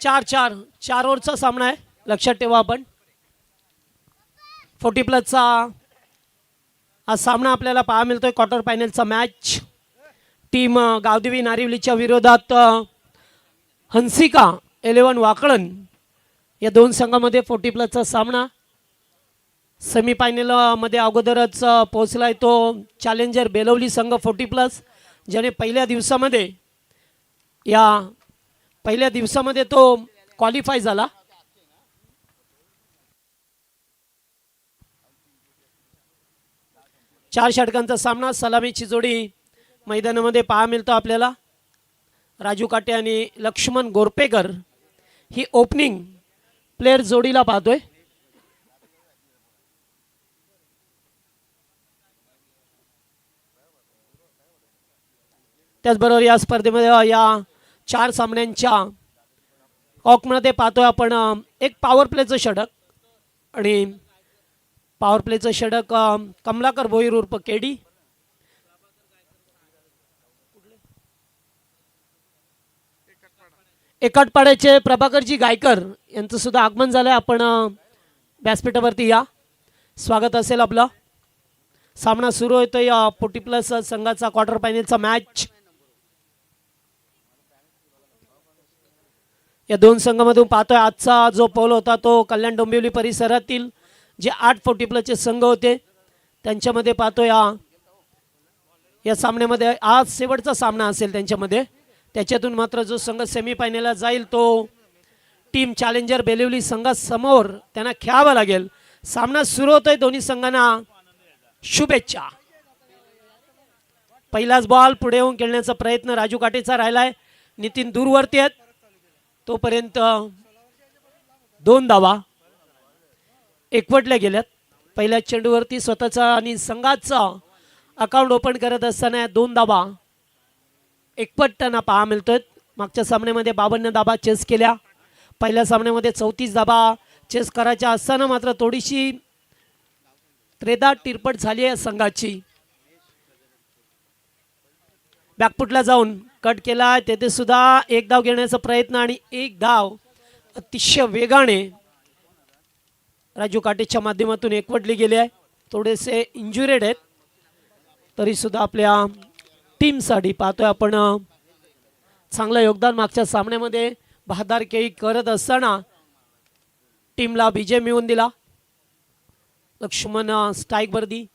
चार ओव्हरचा सामना आहे, लक्षात ठेवा आपण. 40+ हा सामना आपल्याला पाहायला मिळतोय. क्वार्टर फायनलचा मॅच टीम गावदेवी नारिवलीच्या विरोधात हंसिका 11 वाकळण या दोन संघामध्ये 40+ सामना. सेमीफायनल मध्ये अगोदरच पोहोचलाय तो चॅलेंजर बेलवली संघ 40+, ज्याने पहिल्या दिवसामध्ये तो क्वालिफाय झाला. चार षटकांचा सामना, सलामीची जोडी मैदानामध्ये पाहायला मिळतो आपल्याला. राजू काटे आणि लक्ष्मण गोरपेकर ही ओपनिंग प्लेयर जोडीला पाहतोय. त्याचबरोबर या स्पर्धेमध्ये या 4 सामन्यांच्या ऑकमध्ये पाहतोय आपण एक पॉवर प्लेचं षटक, आणि पॉवर प्लेचं षटक कमलाकर भोईर उर्फ केडी. एकटपाड्याचे प्रभाकरजी गायकर यांचं सुद्धा आगमन झालंय. आपण व्यासपीठावरती या, स्वागत असेल आपलं. सामना सुरू होतोय 40+ संघाचा क्वार्टर फायनलचा मॅच. या दोन संघामधून पाहतोय आजचा जो पौल होता तो कल्याण डोंबिवली परिसरातील जे 8 40+ संघ होते त्यांच्यामध्ये पाहतोय या सामन्यामध्ये आज शेवटचा सामना असेल त्यांच्यामध्ये. त्याच्यातून मात्र जो संघ सेमीफायनलला जाईल तो टीम चॅलेंजर बेलवली संघासमोर त्यांना खेळावा लागेल. सामना सुरू होतोय, दोन्ही संघांना शुभेच्छा. पहिलाच बॉल पुढे येऊन खेळण्याचा प्रयत्न राजू काटेचा राहिलाय. नितीन दूरवरती आहेत, तोपर्यंत 2 धावा एकवटल्या गेल्यात. पहिल्या चेंडूवरती स्वतःचा आणि संघाचा अकाउंट ओपन करत असताना 2 धावा एकवटताना पाहायला मिळतोय. मागच्या सामन्यामध्ये 52 धावा चेस केल्या. पहिल्या सामन्यामध्ये 34 धावा चेस करायच्या असताना मात्र थोडीशी त्रेधा तिरपट झाली आहे संघाची. बॅकफुटला जाऊन कट केला, तेथे सुद्धा एक धाव घेण्याचा प्रयत्न आणि एक धाव अतिशय वेगाने राजू काटेच्या माध्यमातून एकवटली गेली आहे. थोडेसे इंजुरेड आहेत तरी सुद्धा आपल्या टीमसाठी पाहतोय आपण चांगलं योगदान. मागच्या सामन्यामध्ये बहादर खेळी करत असताना टीमला विजय मिळवून दिला. लक्ष्मण स्ट्राईक वर्दी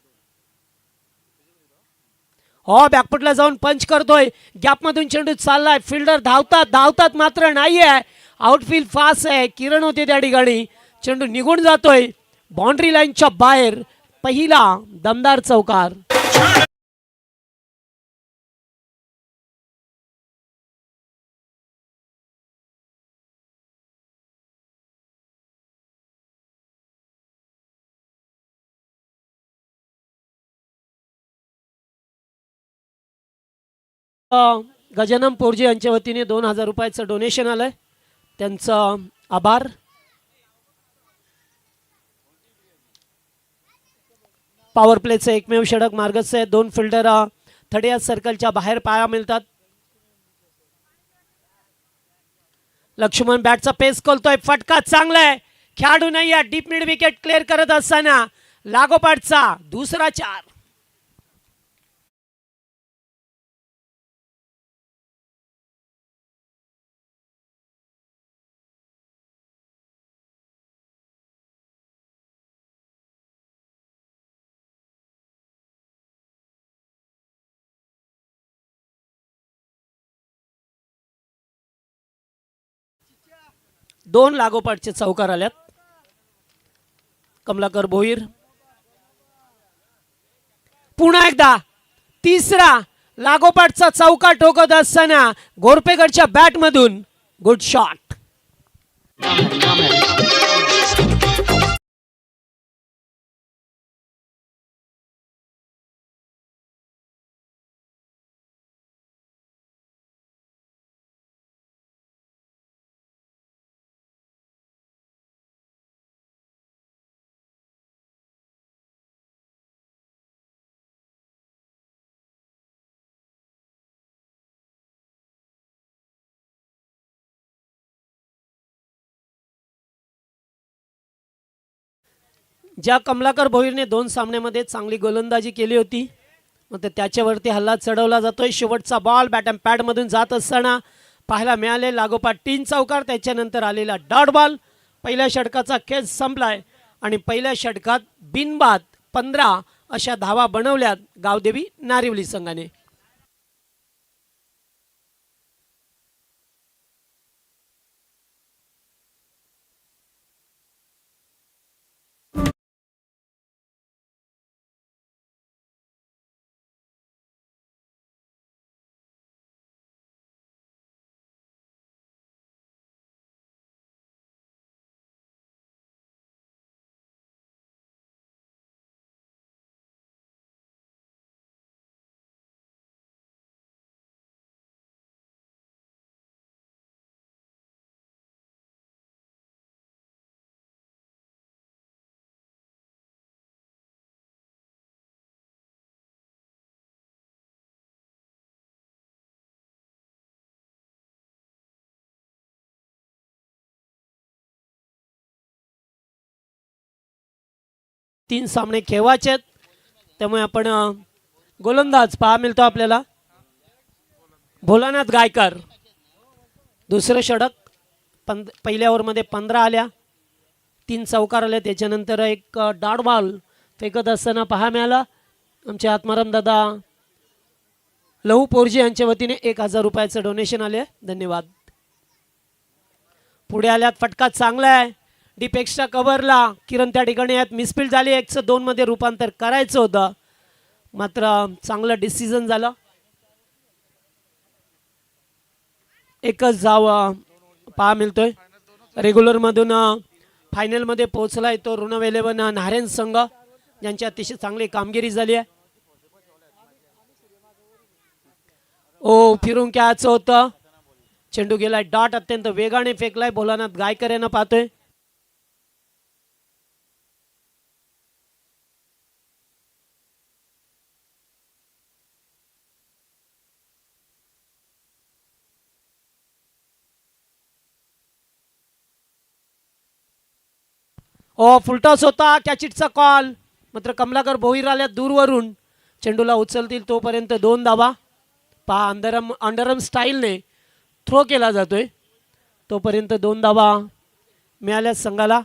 हो, बॅकफुटला जाऊन पंच करतोय. गॅपमधून चेंडू चाललाय, फिल्डर धावतात मात्र नाहीये. आउटफील्ड फास्ट आहे, किरण होते त्या ठिकाणी. चेंडू निघून जातोय बाउंड्री लाईनच्या बाहेर. पहिला दमदार चौकार. गजानन पोरजे यांच्या वतीने 2000 रुपयाचं डोनेशन आलंय, त्यांचं आभार. पॉवर प्लेचं एकमेव षटक मार्गस्थ आहे. 2 फिल्डर थर्ड सर्कलच्या बाहेर पाया मिळतात. लक्ष्मण बॅटचा पेस खोलतोय, फटका चांगला आहे, खेळाडू नाही आहे. डीप मिड विकेट क्लिअर करत असताना लागोपाठचा दुसरा 4. दोन लागोपाठचे चौकार आल्यात. कमलाकर भोईर पुन्हा एकदा तिसरा लागोपाठचा चौकार ठोकत असताना गोरपेकरच्या बॅटमधून गुड शॉट. ज्या कमलाकर भोईरने 2 सामन्यामध्ये चांगली गोलंदाजी केली होती, मग त्याच्यावरती हल्ला चढवला जातोय. शेवटचा बॉल बॅट अँड पॅडमधून जात असताना पाहायला मिळाले. लागोपाठ 3 चौकार, त्याच्यानंतर आलेला डॉट बॉल. पहिल्या षटकाचा खेळ संपलाय आणि पहिल्या षटकात बिनबाद 15 अशा धावा बनवल्यात गावदेवी नारिवली संघाने. तीन सामने खेळवायचे, त्यामुळे आपण गोलंदाज पहा मिळतो आपल्याला भोलानाथ गायकर. दुसरं षटक पहिल्या ओव्हरमध्ये 15 आल्या, 3 चौकार आले. त्याच्यानंतर एक डॉट बॉल फेकत असताना पहा मिळाला. आमचे आत्माराम दादा लहू पोरजी यांच्या वतीने 1000 रुपयाचं डोनेशन आले, धन्यवाद. पुढे आल्यात, फटका चांगला आहे. डीप एक्स्ट्रा कव्हरला किरण त्या ठिकाणी आहेत. मिसफील्ड झाली, 102 मध्ये रूपांतर करायचं होतं, मात्र चांगलं डिसिजन झालं. एकच धाव पहा मिळतोय. रेग्युलर मधून फायनल मध्ये पोहोचलाय तो ऋणव 11 नारायण संघ, ज्यांची अतिशय चांगली कामगिरी झाली आहे. ओ फिरून कॅच होतं, चेंडू गेलाय डॉट, अत्यंत वेगाने फेकलाय. भोलानाथ गायकर यांना पाहतोय. ओ फुलटॉस होता, कॅचिटचा कॉल, मात्र कमलाकर भोईर आल्या दूरवरून. चेंडूला उचलतील तोपर्यंत 2 धावा. पहा अंडरम स्टाईलने थ्रो केला जातोय, तोपर्यंत 2 धावा मिळाल्या संघाला.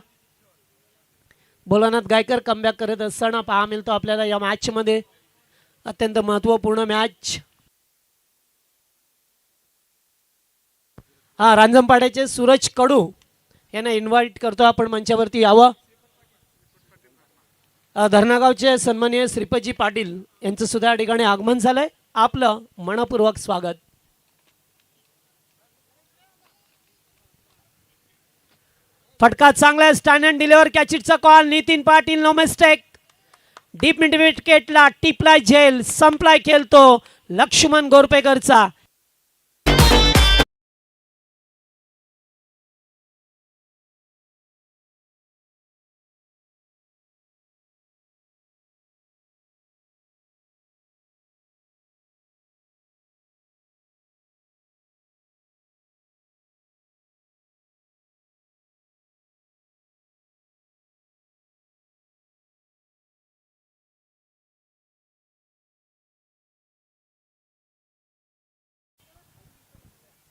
भोलानाथ गायकर कमबॅक करत असताना पहा मिळतो आपल्याला या मॅच मध्ये. अत्यंत महत्त्वपूर्ण मॅच. हा रांजणपाड्याचे सूरज कडू यांना इन्व्हाइट करतो आपण मंचावरती यावं. धरणागावचे सन्माननीय श्रीपतजी पाटील यांचं सुद्धा या ठिकाणी आगमन झालंय. आपलं मनपूर्वक स्वागत. फटका चांगला, स्टँड अँड डिलिव्हर, कॅचिटचा call. Nitin Patil no mistake. Deep mid विकेटला टिपलाय झेल, संपलाय खेळ तो लक्ष्मण गोरपेकरचा.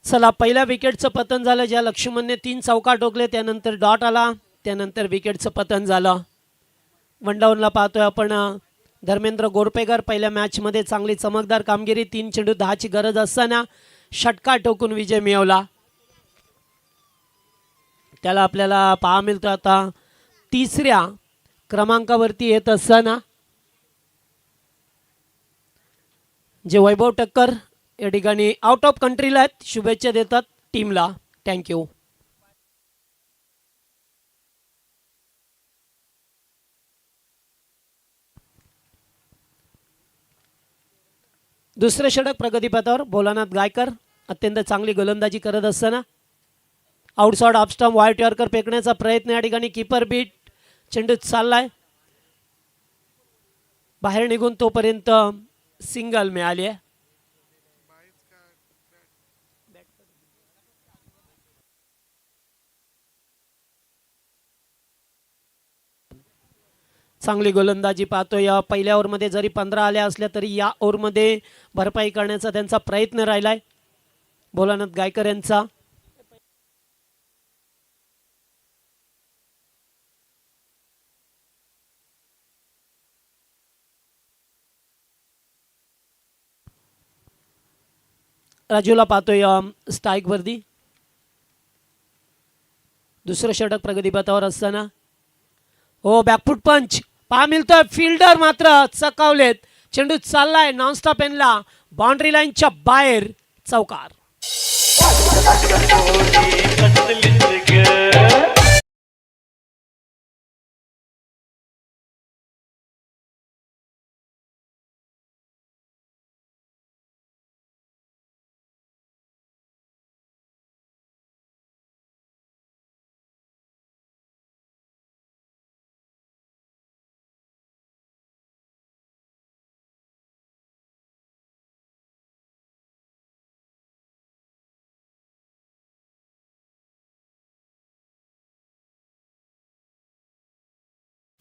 चला, पहिल्या विकेटचं पतन झालं. ज्या लक्ष्मणने 3 चौकार ठोकले, त्यानंतर डॉट आला, त्यानंतर विकेटचं पतन झालं. वन डाऊनला पाहतोय आपण धर्मेंद्र गोरपेकर. पहिल्या मॅच मध्ये चांगली चमकदार कामगिरी. 3 चेंडू 10 ची गरज असताना षटकार ठोकून विजय मिळवला. त्याला आपल्याला पहा मिळतो आता 3ऱ्या क्रमांकावरती येत असताना जे वैभव टक्कर या ठिकाणी आउट ऑफ कंट्रीला आहेत. शुभेच्छा देतात टीमला, थँक्यू. दुसरे षटक प्रगतीपथावर भोलानाथ गायकर अत्यंत चांगली गोलंदाजी करत असताना आउटसाइड ऑफ स्टंप वाईट यॉर्कर फेकण्याचा प्रयत्न. या ठिकाणी कीपर बीट, चेंडू चाललाय बाहेर निघून, तोपर्यंत सिंगल मिळाली आहे. चांगली गोलंदाजी पाहतोय. या पहिल्या ओव्हरमध्ये जरी 15 आल्या असल्या तरी या ओव्हरमध्ये भरपाई करण्याचा त्यांचा प्रयत्न राहिलाय भोलानाथ गायकर यांचा. राजूला पाहतोय स्ट्राईक वरती. दुसरं षटक प्रगतीपथावर असताना हो बॅकफूट पंच पहा मिळतोय. फिल्डर मात्र चकावलेत. चेंडू चाललाय नॉनस्टॉप एनला बाउंड्री लाईनच्या बाहेर. चौकार.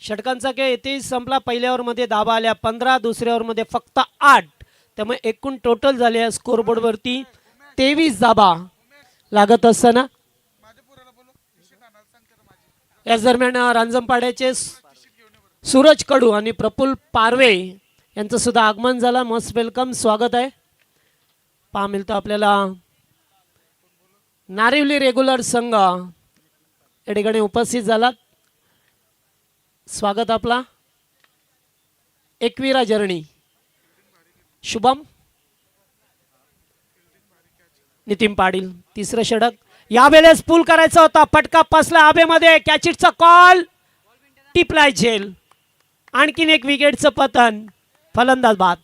षटकांचा खेळ येथे संपला. पहिल्या ओव्हरमध्ये धावा आल्या 15, दुसऱ्या ओव्हरमध्ये फक्त 8. त्यामुळे एकूण टोटल झाले स्कोरबोर्डवरती 23 धावा लागत असताना याच दरम्यान रांजणपाड्याचे सूरज कडू आणि प्रफुल्ल पारवे यांचं सुद्धा आगमन झालं. मस्त वेलकम स्वागत आहे. पहा मिळतं आपल्याला नारिवली रेग्युलर संघ या ठिकाणी उपस्थित झाला. स्वागत आपला. एकविरा जर्नी शुभम नितीन पाटील. तिसरं षटक यावेळेस पूल करायचा होता. फटका पसला आबेमध्ये. कॅचिटचा कॉल टिपलाय झेल. आणखीन एक विकेटचं पतन. फलंदाज बाद.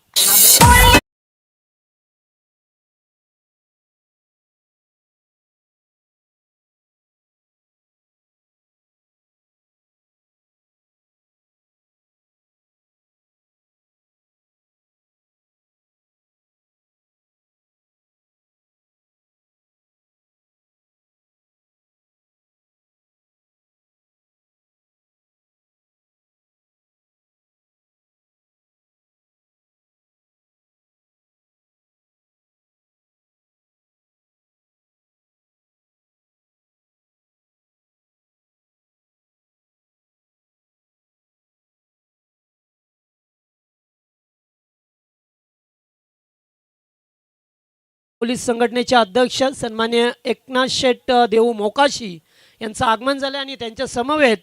पोलीस संघटनेचे अध्यक्ष सन्मान्य एकनाथ शेट देऊ मोकाशी यांचं आगमन झाले आणि त्यांच्या समवेत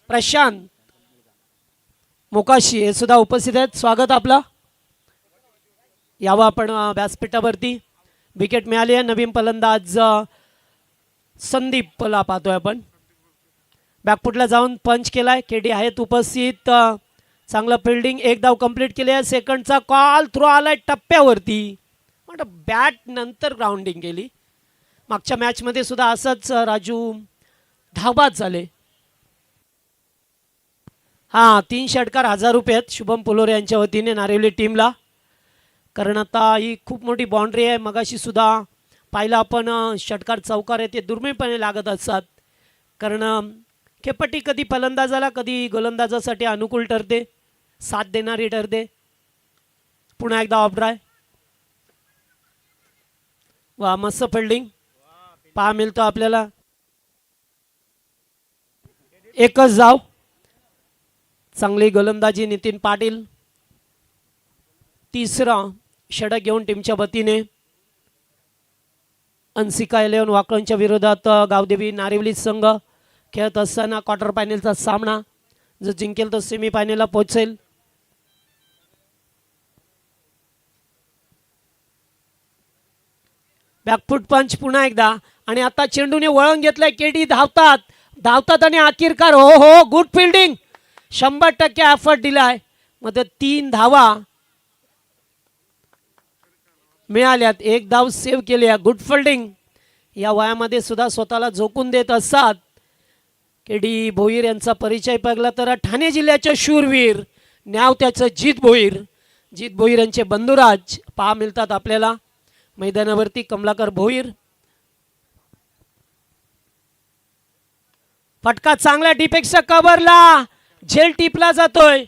प्रशांत मोकाशी हे सुद्धा उपस्थित आहेत. स्वागत आपला. यावं आपण व्यासपीठावरती. विकेट मिळाली आहे. नवीन फलंदाज संदीपला पाहतोय आपण. बॅकफुटला जाऊन पंच केलाय. केडी आहेत उपस्थित. चांगलं फिल्डिंग. एक धाव कंप्लीट केली आहे. सेकंडचा कॉल थ्रो आलाय टप्प्यावरती. बॅट नंतर ग्राउंडिंग केली. मागच्या मॅच मध्ये सुद्धा असंच राजू धावबाद झाले. हा 3 षटकार 1000 रुपये आहेत शुभम पुलोरे यांच्या वतीने नारिवली टीमला. कारण आता ही खूप मोठी बाउंड्री आहे. मगाशी सुद्धा पाहिलं आपण षटकार चौकार आहे ते दुर्मिळपणे लागत असतात. कारण खेपट्टी कधी फलंदाजाला कधी गोलंदाजासाठी अनुकूल ठरते. साथ देणारी ठरते. पुन्हा एकदा ऑफ ड्राय. वा मस्त फिल्डिंग पहा मिळतो आपल्याला. एकच धाव. चांगली गोलंदाजी नितीन पाटील. तिसरा षटक घेऊन टीमच्या वतीने अंसिका 11 वाकळच्या विरोधात गावदेवी नारिवली संघ खेळत असताना क्वार्टर फायनलचा सामना. जो जिंकेल तो सेमी फायनलला पोहोचेल. बॅकफूट पंच पुन्हा एकदा आणि आता चेंडूने वळण घेतलंय. केडी धावतात आणि आखिरकार हो हो गुड फिल्डिंग. 100% एफर्ट दिलाय. मध्ये 3 धावा मिळाल्यात. 1 धाव सेव्ह केली आहे. Good fielding. या वयामध्ये सुद्धा स्वतःला झोकून देत असतात. केडी भोईर यांचा परिचय पाहिला तर ठाणे जिल्ह्याचे शूरवीर नाव त्याचं जीत भोईर. जीत भोईर यांचे बंधुराज पहा मिळतात आपल्याला मैदानावरती. कमलाकर भोईर. फटका चांगला डिपेक्सच्या कव्हरला झेल टिपला जातोय.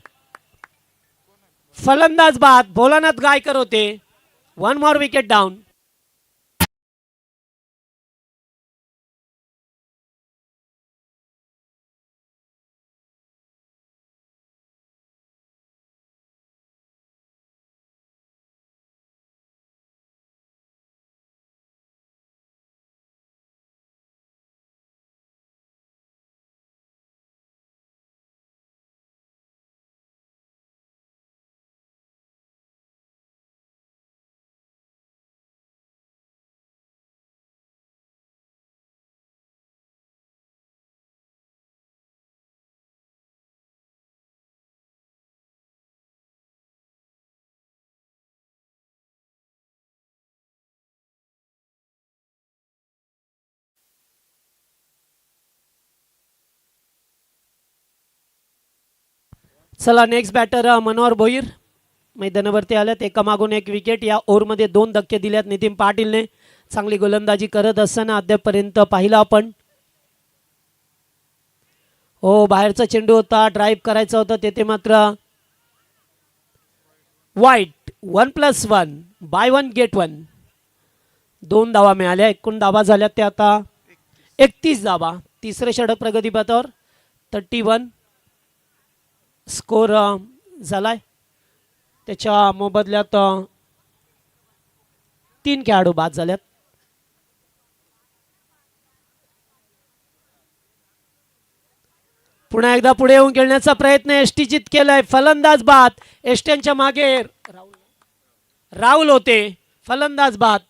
फलंदाज बाद. भोलानाथ गायकर होते. 1 more विकेट डाऊन. चला नेक्स्ट बॅटर मनोहर भोईर मैदानावरती आल्यात. एकामागून एक विकेट. या ओव्हरमध्ये 2 धक्के दिल्यात नितीन पाटीलने. चांगली गोलंदाजी करत असताना अद्यापपर्यंत पाहिलं आपण. हो, बाहेरचा चेंडू होता. ड्राईव्ह करायचा होता. तेथे मात्र वाईट. 1+1 बाय 1 गेट 1. 2 धावा मिळाल्या. एकूण धावा झाल्यात त्या आता 31 धावा. तिसरे षटक प्रगतीपथावर. 31 स्कोर झालाय. त्याच्या मोबदल्यात 3 खेळाडू बाद झाल्यात. पुन्हा एकदा पुढे येऊन खेळण्याचा प्रयत्न एसटीजीत केलाय. फलंदाज बाद. एसटीच्या मागे राहुल होते. फलंदाज बाद.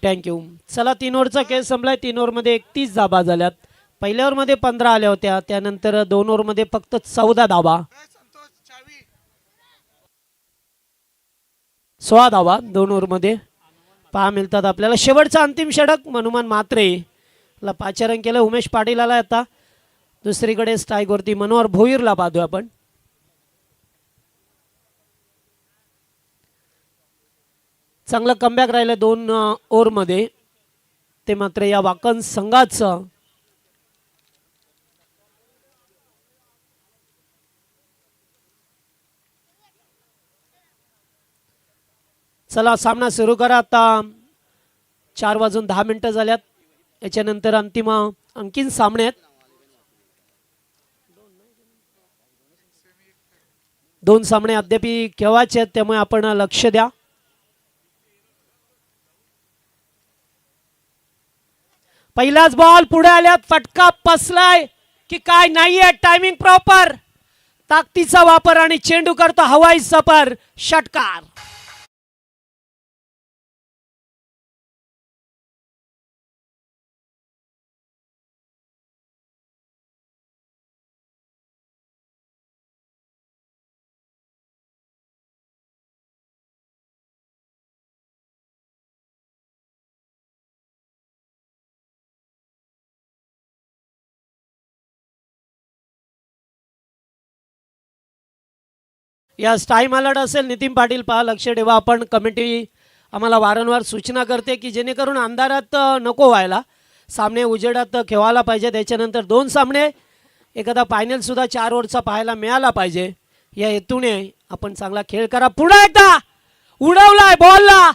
थँक्यू. चला 3 ओव्हरचा खेळ संपलाय. 3 ओव्हरमध्ये 31 धाबा झाल्यात. पहिल्या ओव्हरमध्ये 15 आल्या होत्या. त्यानंतर 2 ओव्हरमध्ये फक्त 14 धाबा. 16 धाबा 2 ओव्हरमध्ये पहा मिळतात आपल्याला. शेवटचा अंतिम षटक हनुमान म्हात्रे ला पाचारण केलं. उमेश पाटील आला आता. दुसरीकडे स्ट्राईकवरती मनोहर भोईरला पाहतोय आपण. चांगलं कमबॅक राहिलं 2 ओव्हरमध्ये. ते मात्र या वाकण संघाचं चला सामना सुरू करा. आता 4:10 झाल्यात. याच्यानंतर अंतिम अंकीन सामने आहेत. 2 सामने अद्याप खेळायचे आहेत. त्यामुळे आपण लक्ष द्या. पहिलाच बॉल पुढे आल्यात. फटका बसलाय की काय नाहीये. Timing proper. ताकदीचा वापर आणि चेंडू करतो हवाई सफर. षटकार. यास टाइम अलर्ट असेल. नितीन पाटील पहा लक्ष ठेवा. आपण कमिटी आम्हाला वारंवार सूचना करते की जेणेकरून अंधारात नको व्हायला. सामने उजेडात खेळायला पाहिजे. त्याच्यानंतर 2 सामने एखादा फायनल सुद्धा 4 ओव्हरचा पाहायला मिळाला पाहिजे. या हेतूने आपण चांगला खेळ करा. पुढे एकदा उडवलाय बॉलला.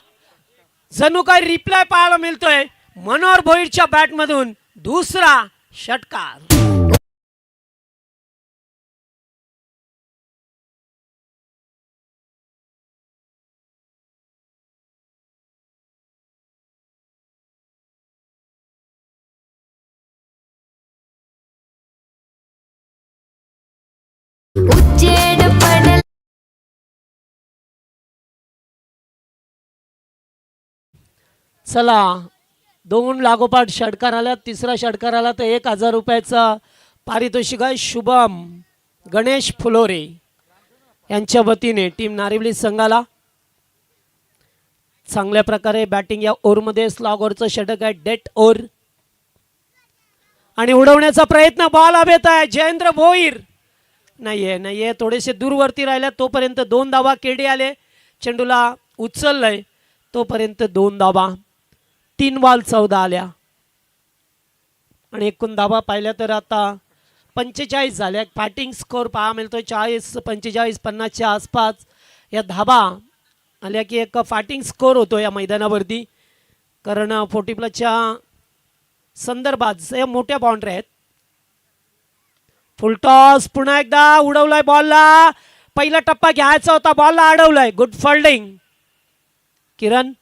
जणू काही रिप्लाय पाहायला मिळतोय. मनोहर भोईरच्या बॅटमधून दुसरा षटकार. चला, 2 लागोपाठ षटकार आला. तिसरा षटकार आला तर 1000 रुपयाचा पारितोषिक आहे. शुभम गणेश फुलोरे यांच्या वतीने टीम नारिवली संघाला. चांगल्या प्रकारे बॅटिंग या ओव्हरमध्ये. स्लॉगरचं षटक आहे, डेट ओव्हर आणि उडवण्याचा प्रयत्न. बॉल हवेत आहे. जयेंद्र भोईर नाहीये थोडेसे दूरवरती राहिले. तोपर्यंत 2 धावा. केडी आले, चेंडूला उचललंय, तोपर्यंत 2 धावा. 3 बॉल 14 आल्या आणि एकूण धावा पाहिल्या तर आता 45 झाल्या. फॅटिंग स्कोर पहा मिळतोय 40, 45, 50च्या आसपास या धावा आल्या की एक फॅटिंग स्कोर होतो या मैदानावरती. कारण 40+च्या संदर्भात या मोठ्या बाउंड्री आहेत. फुलटॉस पुन्हा एकदा उडवलाय बॉलला. पहिला टप्पा घ्यायचा होता, बॉलला अडवलाय. गुड फिल्डिंग किरण.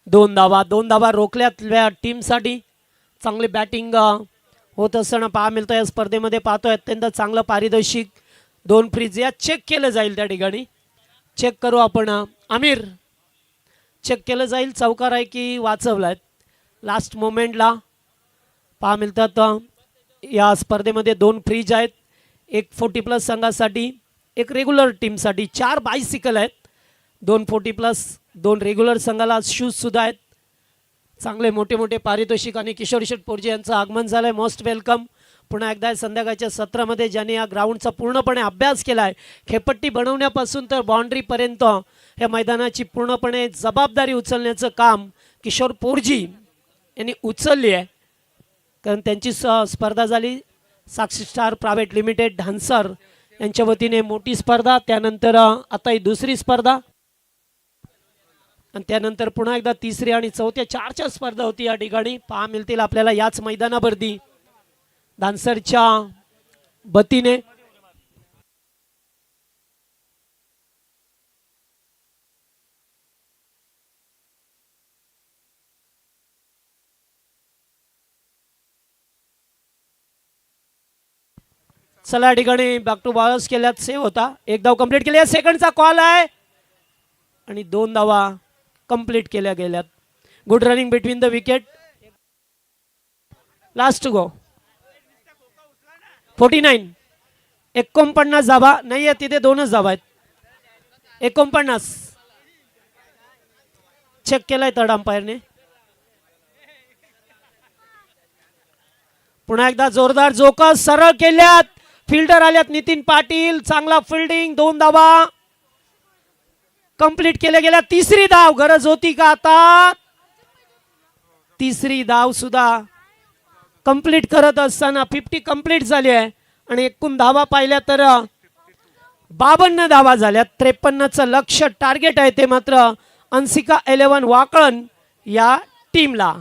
2 धावा रोखल्यात टीमसाठी. चांगली बॅटिंग होत असताना पहा मिळतं या स्पर्धेमध्ये. पाहतोय अत्यंत चांगलं पारितोषिक. 2 फ्रीज या चेक केलं जाईल त्या ठिकाणी. चेक करू आपण. आमिर चेक केलं जाईल चौकार आहे की वाचवलाय. लास्ट मोमेंटला पहा मिळतात या स्पर्धेमध्ये 2 फ्रीज आहेत. एक 40+ संघासाठी, एक रेग्युलर टीमसाठी. 4 बायसिकल आहेत. 2 40+, 2 रेग्युलर संघाला शूज सुद्धा आहेत. चांगले मोठे मोठे पारितोषिक आणि किशोर शेटपोरजी यांचं आगमन झालंय. Most welcome. पुन्हा एकदा संध्याकाळच्या सत्रामध्ये ज्यांनी या ग्राउंडचा पूर्णपणे अभ्यास केला आहे, खेळपट्टी बनवण्यापासून तर बाउंड्रीपर्यंत या मैदानाची पूर्णपणे जबाबदारी उचलण्याचं काम किशोर पोरजी यांनी उचलली आहे. कारण त्यांची स्पर्धा झाली साक्षी स्टार प्रायव्हेट लिमिटेड ढान्सर यांच्या वतीने मोठी स्पर्धा. त्यानंतर आता ही दुसरी स्पर्धा आणि त्यानंतर पुन्हा एकदा तिसरी आणि चौथ्या 4च्या स्पर्धा होती या ठिकाणी. पहा मिळतील आपल्याला याच मैदानावरती ढान्सरच्या वतीने. चला या ठिकाणी बॅक टू बॉलर्स केल्यात. सेव्ह होता. 1 धाव कंप्लीट केली. सेकंडचा कॉल आहे आणि 2 धावा कंप्लीट केल्या गेल्यात. Good running between the wicket. Last go 49. 49 धावा नाही आहे तिथे. 2च धावा आहेत. 49 चेक केलाय थर्ड अंपायरने. पुन्हा एकदा जोरदार जोकस सरळ केल्यात. फिल्डर आल्यात नितीन पाटील. चांगला फिल्डिंग. 2 धावा कंप्लीट केल्या गेल्या. तिसरी धाव गरज होती का आता. तिसरी धाव सुद्धा कंप्लीट करत असताना 50 कंप्लीट झाली आहे आणि एकूण धावा पाहिल्या तर 52 धावा झाल्या. 53चं लक्ष्य टार्गेट आहे ते मात्र अंसिका 11 वाकळण या टीमला.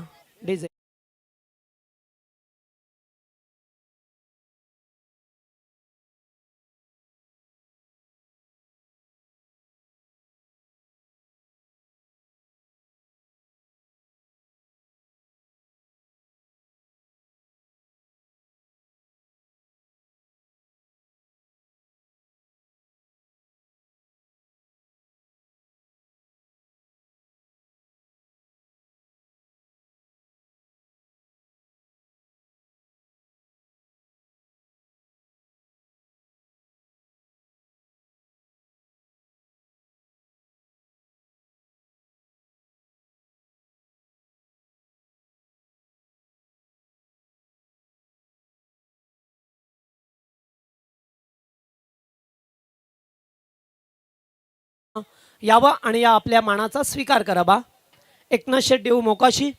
यावा आणि या आपल्या मानाचा स्वीकार करावा. एकनाथ शेट्टी मोकाशी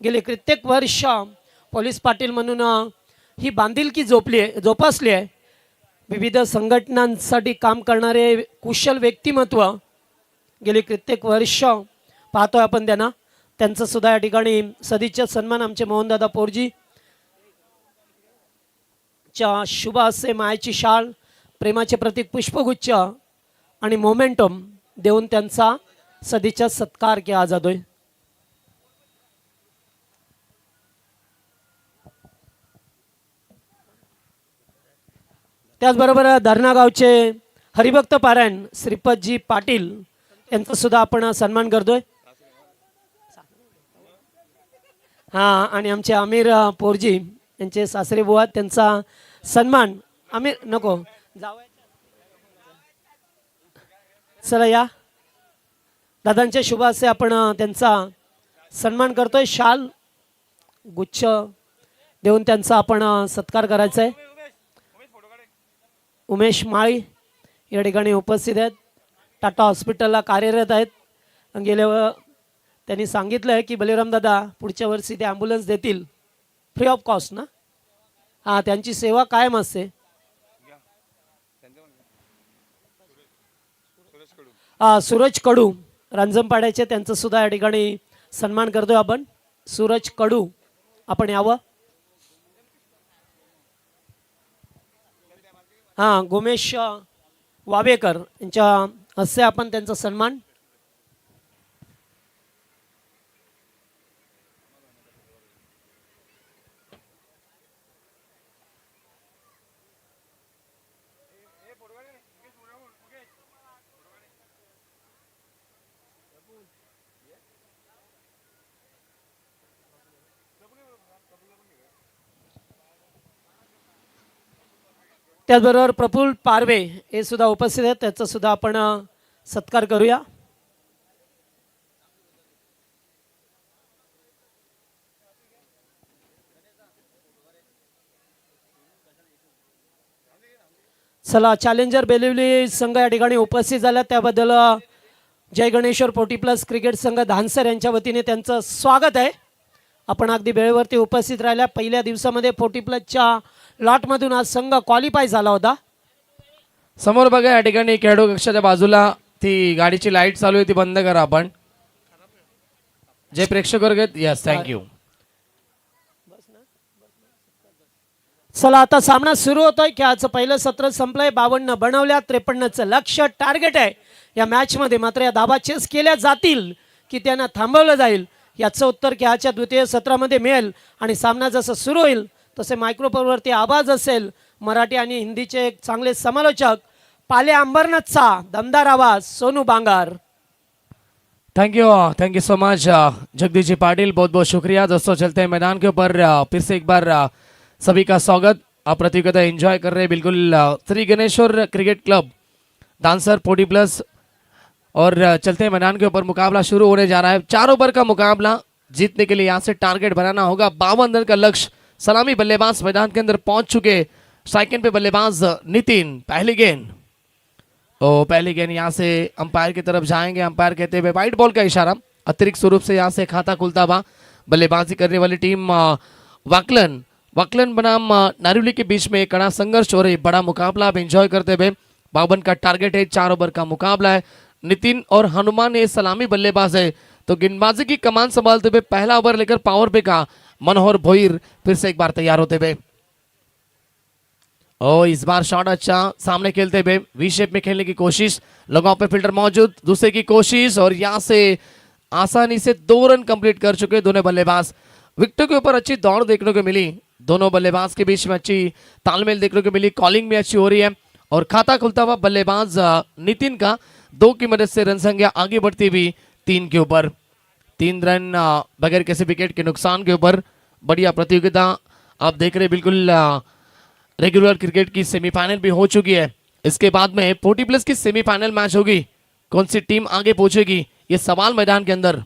गेले कित्येक वर्ष पोलीस पाटील म्हणून ही बांधिलकी जोपासली आहे. विविध संघटनांसाठी काम करणारे कुशल व्यक्तिमत्व गेले कित्येक वर्ष पाहतोय आपण त्यांना. त्यांचं सुद्धा या ठिकाणी सदिच्छा सन्मान आमचे मोहनदादा पोरजी च्या शुभ हस्ते मायेची शाल, प्रेमाचे प्रतीक पुष्पगुच्छ आणि मोमेंटम देऊन त्यांचा सदिच्छा सत्कार केला जातोय. त्याचबरोबर धरणा गावचे हरिभक्त पारायण श्रीपतजी पाटील यांचा सुद्धा आपण सन्मान करतोय. हां, आणि आमचे आमिर पोरजी यांचे सासरे बुवा त्यांचा सन्मान. आमिर नको जावं. चला या दादांच्या शुभ हस्ते आपण त्यांचा सन्मान करतोय. शाल गुच्छ देऊन त्यांचा आपण सत्कार करायचा आहे. उमेश माळी या ठिकाणी उपस्थित आहेत. टाटा हॉस्पिटलला कार्यरत आहेत. गेल्या त्यांनी सांगितलं आहे की बलिराम दादा पुढच्या वर्षी ते ॲम्ब्युलन्स देतील फ्री ऑफ कॉस्ट ना. हां, त्यांची सेवा कायम असते. सूरज कडू रांजणपाड्याचे त्यांचं सुद्धा या ठिकाणी सन्मान करतोय आपण. सूरज कडू आपण यावं. हां, गोमेश वावेकर यांच्या हस्ते आपण त्यांचा सन्मान. त्याचबरोबर प्रफुल्ल पारवे हे सुद्धा उपस्थित आहेत. त्याचा सुद्धा आपण सत्कार करूया. चला, चॅलेंजर बेलिवली संघ या ठिकाणी उपस्थित झाला त्याबद्दल जय गणेश्वर पोटी प्लस क्रिकेट संघ धानसर यांच्या वतीने त्यांचं स्वागत आहे. आपण अगदी वेळेवरती उपस्थित राहिल्या. पहिल्या दिवसामध्ये पोटी प्लसच्या लॉटमधून आज संघ क्वालिफाय झाला होता. समोर बघा या ठिकाणी खेळाडू कक्षाच्या बाजूला ती गाडीची लाईट चालू आहे ती बंद करा आपण. जे प्रेक्षक वर्ग आहेत, यस थँक्यू. चला, आता सामना सुरू होतोय. खेळाचं पहिलं सत्र संपलंय. 52 बनवल्या, 53चं लक्ष्य टार्गेट आहे या मॅच मध्ये. मात्र या धाबा चेस केल्या जातील की त्यांना थांबवलं जाईल याचं उत्तर खेळाच्या द्वितीय सत्रामध्ये मिळेल. आणि सामना जसं सुरू होईल तसे मायक्रोफोनवरती आवाज असेल. मराठी आणि हिंदीचे एक चांगले समालोचक पाले अंबरनाथचा दमदार आवाज Sonu Bangar. Thank you so much Jagdish ji Patil, बहुत बहुत शुक्रिया. दोस्तों चलते हैं मैदान के ऊपर. फिर से एक बार सभी का स्वागत. आप प्रतियोगिता एंजॉय कर रहे हैं बिल्कुल. Shri Ganeshwar cricket club dancer पोटी प्लस. और चलते हैं मैदान के ऊपर. मुकाबला शुरू होने जा रहा है. 4 ओवर का मुकाबला. जीतने के लिए यहाँ से टारगेट बनाना होगा. 52 रन का लक्ष्य. सलामी बल्लेबाज मैदान के अंदर पहुंच चुके. सेकंड पे बल्लेबाज नितिन. पहली गेंद पहली गेंद यहाँ से अंपायर की तरफ जाएंगे. अंपायर कहते हुए वाइट बॉल का इशारा. अतिरिक्त स्वरूप से यहाँ से खाता खुलता हुआ बल्लेबाजी करने वाली टीम वाकलन बनाम नारिवली के बीच में कड़ा संघर्ष हो रही. बड़ा मुकाबला आप एंजॉय करते हुए. 52 का टारगेट है. 4 ओवर का मुकाबला है. नितिन और हनुमान ये सलामी बल्लेबाज है तो गेंदबाजी की कमान संभालते हुए पहला ओवर लेकर पावर पे का मनोहर भोईर फिर से एक बार तैयार होते हुए. इस बार शॉट अच्छा सामने खेलते हुए वी शेप में खेलने की कोशिश. लगाव पे फील्डर मौजूद. दूसरे की कोशिश और यहां से आसानी से 2 रन कंप्लीट कर चुके दोनों बल्लेबाज. विकेटों के ऊपर अच्छी दौड़ देखने को मिली. दोनों बल्लेबाज के बीच में अच्छी तालमेल देखने को मिली. कॉलिंग भी अच्छी हो रही है. और खाता खुलता हुआ बल्लेबाज नितिन का 2 की मदद से रन संख्या आगे बढ़ती हुई 3 के ऊपर. 3 रन बगैर किसी विकेट के नुकसान के ऊपर. बढ़िया प्रतियोगिता आप देख रहे. बिल्कुल रेगुलर क्रिकेट की सेमीफाइनल भी हो चुकी है. इसके बाद में पोटी प्लस की सेमीफाइनल मैच होगी. कौन सी टीम आगे पहुंचेगी ये सवाल मैदान के अंदर.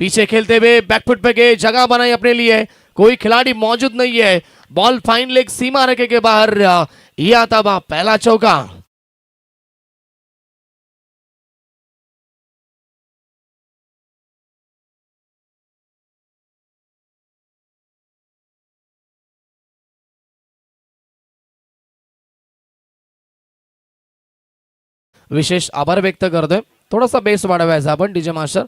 पीछे खेलते हुए बैकफुट पे गए. जगह बनाई अपने लिए. कोई खिलाड़ी मौजूद नहीं है. बॉल फाइन लेग सीमा रेखे के बाहर. यह आता हुआ पहला चौका. विशेष आभार व्यक्त करते. थोड़ा सा बेस बढ़ावा है अपन डीजे मास्टर.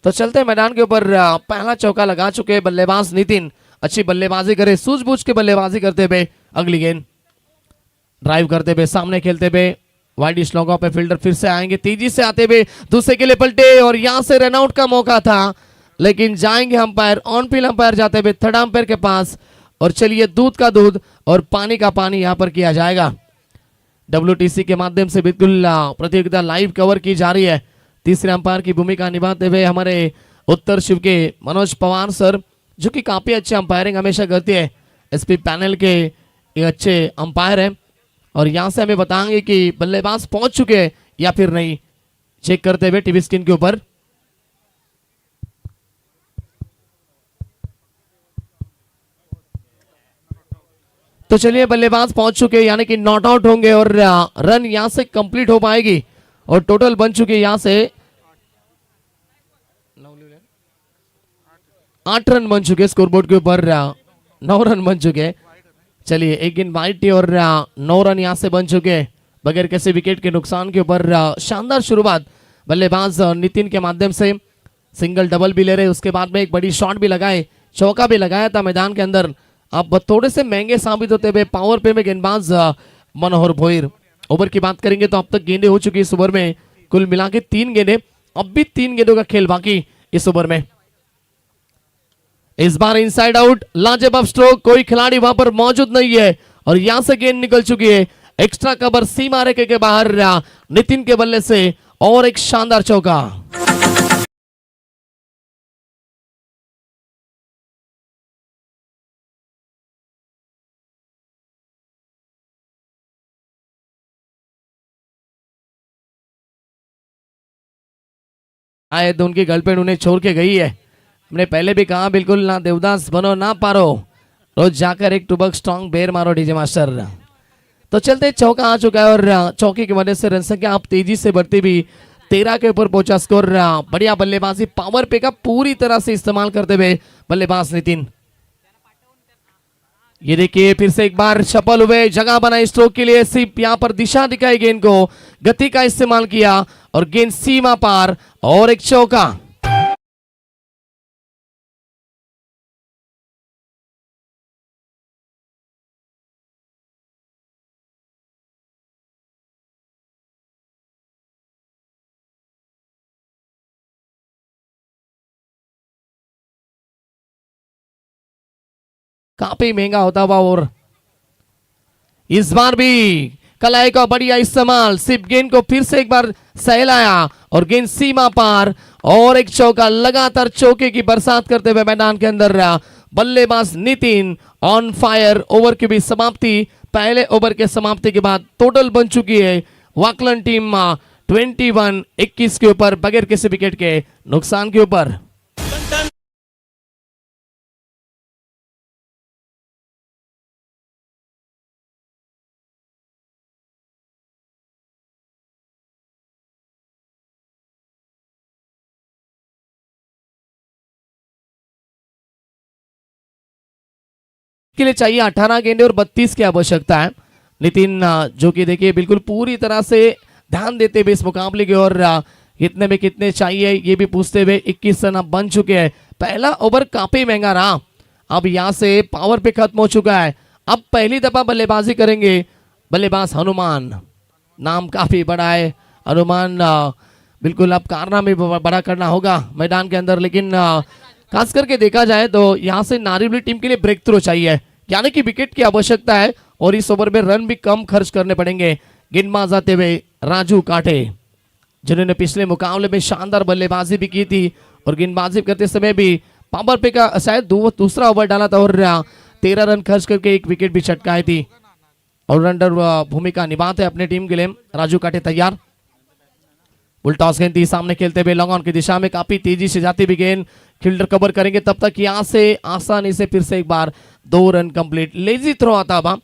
तो चलते हैं मैदान के ऊपर. पहला चौका लगा चुके बल्लेबाज नितिन. अच्छी बल्लेबाजी करे. सूझबूझ के बल्लेबाजी करते हुए अगली गेंद ड्राइव करते हुए सामने खेलते हुए वाइड स्लॉगों पे फील्डर फिर से आएंगे. तेजी से आते हुए दूसरे के लिए पलटे और यहां से रनआउट का मौका था लेकिन जाएंगे अंपायर. ऑन फील्ड अंपायर जाते हुए थर्ड अंपायर के पास. और चलिए दूध का दूध और पानी का पानी यहां पर किया जाएगा. WTC के माध्यम से बिल्कुल प्रतियोगिता लाइव कवर की जा रही है. तीसरे अंपायर की भूमिका निभाते हुए हमारे उत्तर शिव के मनोज पवार सर, जो कि काफी अच्छे अंपायरिंग हमेशा करती है। एसपी पैनल के एक अच्छे अंपायर हैं और यहां से हमें बताएंगे कि बल्लेबाज पहुंच चुके हैं या फिर नहीं, चेक करते हुए टीवी स्क्रीन के ऊपर। तो चलिए, बल्लेबाज पहुंच चुके हैं, यानी कि नॉट आउट होंगे और रन यहां से कंप्लीट हो पाएगी और टोटल बन चुके हैं यहां से 8 रन बन चुके स्कोरबोर्ड के ऊपर, 9 रन बन चुके। चलिए, एक गेंद वाइट थी और 9 रन यहां से बन चुके बगैर किसी विकेट के नुकसान के ऊपर। शानदार शुरुआत बल्लेबाज नितिन के माध्यम से, सिंगल डबल भी ले रहे, उसके बाद में एक बड़ी शॉट भी लगाए, चौका भी लगाया था मैदान के अंदर। अब थोड़े से महंगे साबित होते हुए पावर पे में गेंदबाज मनोहर भोईर। ओवर की बात करेंगे तो अब तक गेंदें हो चुकी इस ओवर में कुल मिला के 3 गेंदें, अब भी 3 गेंदों का खेल बाकी इस ओवर में। इस बार इनसाइड आउट, लाजवाब स्ट्रोक, कोई खिलाड़ी वहां पर मौजूद नहीं है और यहां से गेंद निकल चुकी है एक्स्ट्रा कवर सीमा रेखे के बाहर नितिन के बल्ले से और एक शानदार चौका। आए तो उनकी गर्लफ्रेंड उन्हें छोड़ के गई है। हमने पहले भी कहा बिल्कुल ना देवदास बनो ना पारो, रोज जाकर एक टुबक स्ट्रॉन्ग बेर मारो डीजे मास्टर। तो चलते चौका आ चुका है और चौके की वजह से रन संख्या आप तेजी से बढ़ती भी 13 के ऊपर पहुंचा स्कोर। बढ़िया बल्लेबाजी, पावर पे का पूरी तरह से इस्तेमाल करते हुए बल्लेबाज नितिन। ये देखिए फिर से एक बार सफल हुए, जगह बनाई स्ट्रोक के लिए, सिर्फ यहां पर दिशा दिखाई, गेंद को गति का इस्तेमाल किया और गेंद सीमा पार और एक चौका। काफी महंगा होता हुआ और इस बार भी कलाई का बढ़िया इस्तेमाल, सिर्फ गेंद को फिर से एक बार सहलाया और गेंद सीमा पार और एक चौका। लगातार चौके की बरसात करते हुए मैदान के अंदर बल्लेबाज नितिन ऑन फायर। ओवर की भी समाप्ति, पहले ओवर के समाप्ति के बाद टोटल बन चुकी है वाकलन टीम 21 के ऊपर बगैर किसी विकेट के नुकसान के ऊपर। के लिए चाहिए 18 गेंदे और 32 की आवश्यकता है। नितिन जो कि देखिए बिल्कुल पूरी तरह से ध्यान देते हुए इस मुकाबले की ओर, इतने में कितने चाहिए ये भी पूछते हुए 21 रन अब बन चुके हैं। पहला ओवर काफी महंगा रहा, अब यहां से पावर पे खत्म हो चुका है। अब पहली दफा बल्लेबाजी करेंगे बल्लेबाज हनुमान, नाम काफी बड़ा है हनुमान। बिल्कुल अब कारनामे बड़ा करना होगा मैदान के अंदर, लेकिन खास करके देखा जाए तो यहां से नारीबली टीम के लिए ब्रेक थ्रो चाहिए, यानी कि विकेट की आवश्यकता है और इस ओवर में रन भी कम खर्च करने पड़ेंगे। गेंदबाज आते हुए राजू काटे, जिन्होंने पिछले मुकाबले में शानदार बल्लेबाजी भी की थी और गेंदबाजी करते समय भी पावर पे का शायद दूसरा ओवर डाला था और 13 रन खर्च करके एक विकेट भी चटकाई थी। ऑलराउंडर भूमिका निभाते अपने टीम के लिए राजू काटे तैयार। उल्टॉस गेंद थी, सामने खेलते हुए लॉन्ग ऑन की दिशा में काफी तेजी से जाती हुई गेंद, फील्डर कवर करेंगे तब तक यहां से आसानी से फिर से एक बार 2 रन कंप्लीट। लेजी थ्रो आता हुआ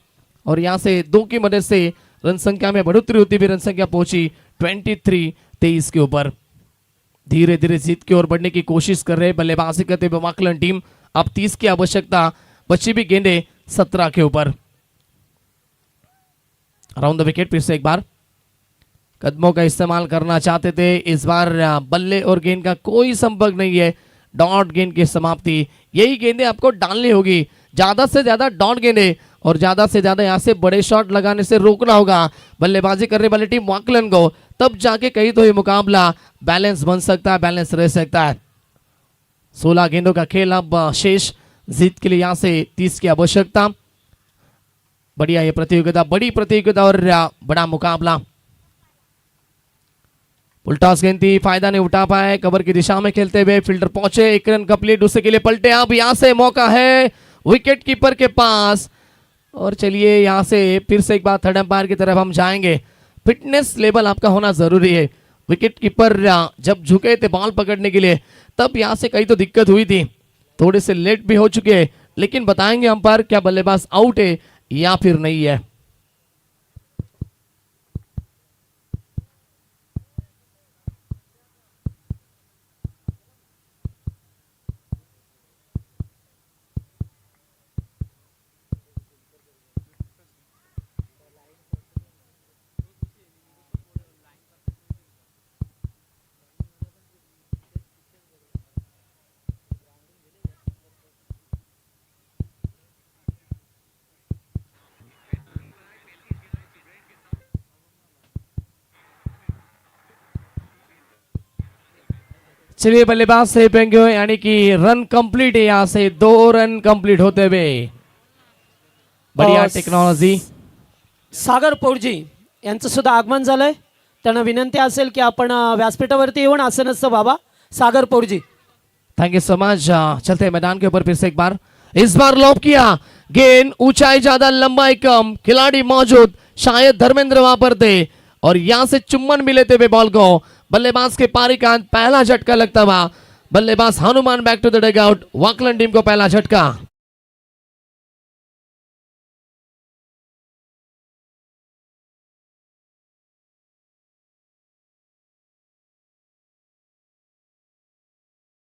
और यहां से 2 की मदद से रन संख्या में बढ़ोतरी होती हुई रन संख्या पहुंची 23 के ऊपर। धीरे धीरे जीत की ओर बढ़ने की कोशिश कर रहे बल्लेबाजी करते हुए वाकलन टीम। अब 30 की आवश्यकता, बची भी गेंदे 17 के ऊपर। अराउंड द विकेट फिर से एक बार कदमों का इस्तेमाल करना चाहते थे, इस बार बल्ले और गेंद का कोई संपर्क नहीं है। डॉट गेंद की समाप्ति, यही गेंदें आपको डालनी होगी, ज्यादा से ज्यादा डॉट गेंदें और ज्यादा से ज्यादा यहां से बड़े शॉट लगाने से रोकना होगा बल्लेबाजी करने वाली टीम वाकलन को, तब जाके कहीं तो ये मुकाबला बैलेंस बन सकता है, बैलेंस रह सकता है। 16 गेंदों का खेल अब शेष, जीत के लिए यहां से 30 की आवश्यकता। बढ़िया ये प्रतियोगिता, बड़ी प्रतियोगिता और बड़ा मुकाबला। उल्टा गेंदी फायदा नहीं उठा पाए, कवर की दिशा में खेलते हुए फील्डर पहुंचे, एक रन कंप्लीट, दूसरे के लिए पलटे। अब यहां से मौका है विकेट कीपर के पास, और चलिए यहां से फिर से एक बार थर्ड अंपायर की तरफ हम जाएंगे। फिटनेस लेवल आपका होना जरूरी है। विकेट कीपर जब झुके थे बॉल पकड़ने के लिए तब यहां से कहीं तो दिक्कत हुई थी, थोड़े से लेट भी हो चुके हैं, लेकिन बताएंगे अंपायर क्या बल्लेबाज आउट है या फिर नहीं है। चलिए बल्लेबाज से फेंके हुए, यानी कि रन कंप्लीट है, यहां से 2 रन कंप्लीट होते हुए। बढ़िया टेक्नॉलॉजी। सागर पौडजी यांचं सुद्धा आगमन झालंय। त्यांना विनंती असेल की आपण व्यासपीठावरती येऊन आसनस्थ व्हावा। सागर पौडजी, थैंक यू सो मच। चलते हैं मैदान के ऊपर फिर से एक बार, इस बार लॉब किया, गेंद ऊंचाई ज्यादा लंबाई कम, खिलाड़ी मौजूद, शायद धर्मेंद्र वहां पर थे, और यहां से चुम्बन मिले थे बॉल को। बल्लेबाज के पारी का पहला झटका लगता हुआ, बल्लेबाज Hanuman back to the dugout, वाकलन टीम को पहला झटका।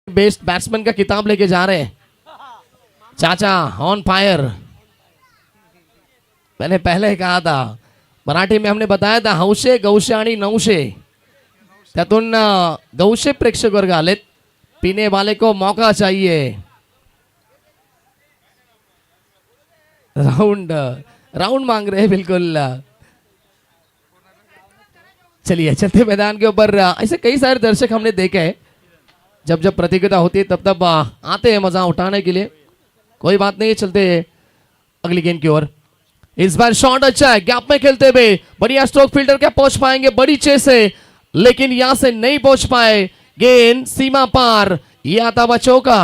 बेस्ट बैट्समैन का किताब लेके जा रहे हैं चाचा, ऑन फायर। मैंने पहले कहा था, मराठी में हमने बताया था, हौशे गौशे आणि नौशे, त्यातून गौशे प्रेक्षक वर्ग आलेत, पीने वाले को मौका चाहिए। राउंड राउंड मांग रहे हैं बिल्कुल। चलिए चलते मैदान के ऊपर, ऐसे कई सारे दर्शक हमने देखे हैं, जब जब प्रतियोगिता होती है तब तब आते हैं मजा उठाने के लिए। कोई बात नहीं, चलते अगली गेंद की ओर। इस बार शॉट अच्छा है, गैप में खेलते हुए बढ़िया स्ट्रोक, फील्डर क्या पहुंच पाएंगे, बड़ी चेस है, लेकिन यहां से नहीं पहुंच पाए, गेंद सीमा पार, ये आता हुआ चौका।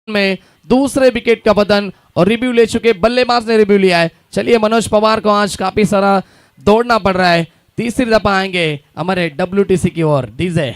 में दूसरे विकेट का पतन, और रिव्यू ले चुके बल्लेबाज ने रिव्यू लिया है। चलिए मनोज पवार को आज काफी सारा दौड़ना पड़ रहा है। तीसरी दफा आएंगे हमारे WTC की ओर डीजे।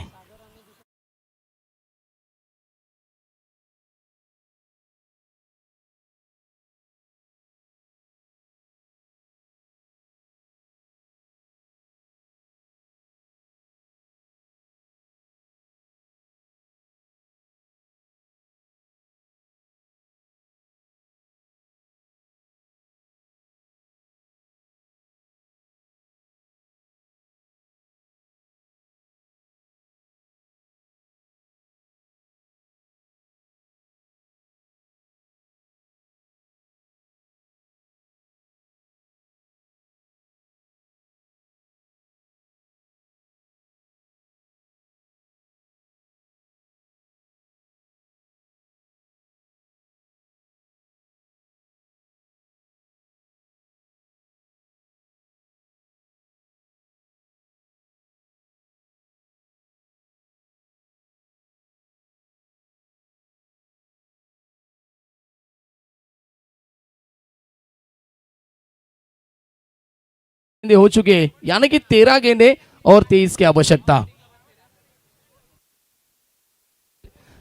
गेंदे हो चुके हैं, यानी कि 13 गेंदे और 23 की आवश्यकता।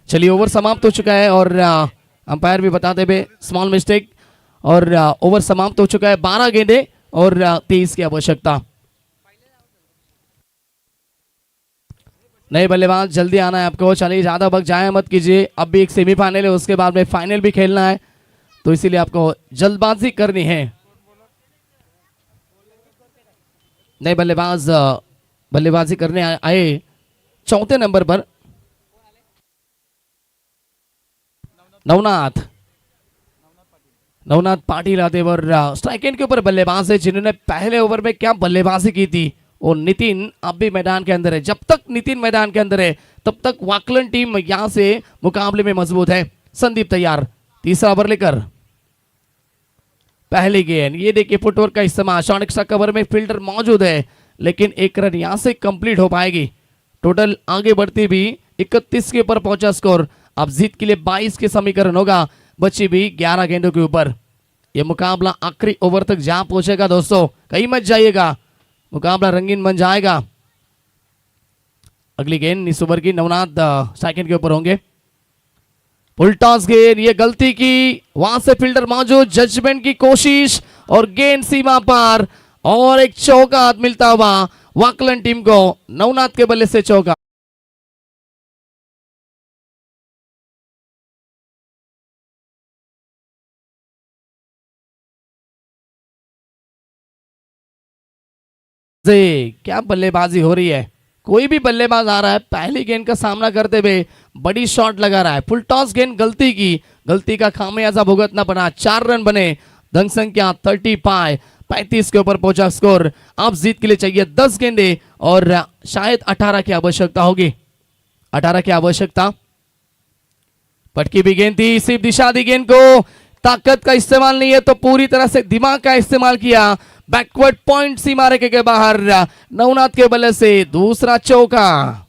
चलिए ओवर समाप्त हो चुका है, और अंपायर भी बताते हुए स्मॉल मिस्टेक, और ओवर समाप्त हो चुका है, 12 गेंदे और 23 की आवश्यकता। नए बल्लेबाज जल्दी आना है आपको, चलिए ज्यादा वक्त जाया मत कीजिए, अब भी एक सेमीफाइनल है, उसके बाद में फाइनल भी खेलना है, तो इसीलिए आपको जल्दबाजी करनी है। नए बल्लेबाज बल्लेबाजी करने आए चौथे नंबर पर नवनाथ नवनाथ पाटिल आते और स्ट्राइक एंड के ऊपर बल्लेबाज है जिन्होंने पहले ओवर में क्या बल्लेबाजी की थी। और नितिन अब भी मैदान के अंदर है। जब तक नितिन मैदान के अंदर है तब तक वाकलन टीम यहां से मुकाबले में मजबूत है। संदीप तैयार, तीसरा ओवर लेकर पहली गेंद। ये देखिए फुटवर्क का इस्तेमाल, शॉर्ट एक्स्ट्रा कवर में फील्डर मौजूद है लेकिन एक रन यहां से कंप्लीट हो पाएगी। टोटल आगे बढ़ती भी 31 के ऊपर पहुंचा स्कोर। अब जीत के लिए 22 के समीकरण होगा, बची भी 11 गेंदों के ऊपर। यह मुकाबला आखिरी ओवर तक जहां पहुंचेगा दोस्तों, कहीं मत जाइएगा, मुकाबला रंगीन बन जाएगा। अगली गेंद इस ओवर की नवनाथ सेकंड के ऊपर होंगे। फुल टॉस गेंद, ये गलती की, वहां से फील्डर मौजूद, जजमेंट की कोशिश और गेंद सीमा पार और एक चौका मिलता हुआ वाकलन टीम को। नवनाथ के बल्ले से चौका। क्या बल्लेबाजी हो रही है, कोई भी बल्लेबाज आ रहा है पहली गेंद का सामना करते हुए बड़ी शॉट लगा रहा है। फुल टॉस गेंद गलती की, गलती का खामियाजा भुगतना पड़ा। 4 रन बने, धन संख्या 35 के ऊपर पहुंचा स्कोर। अब जीत के लिए चाहिए 10 गेंदे और शायद 18 की आवश्यकता होगी। 18 की आवश्यकता। पटकी भी गेंद थी, सिर्फ दिशा दी गेंद को, ताकत का इस्तेमाल नहीं है तो पूरी तरह से दिमाग का इस्तेमाल किया। बैकवर्ड पॉइंट सीमा रेखे के बाहर नवनाथ के बल्ले से दूसरा चौका।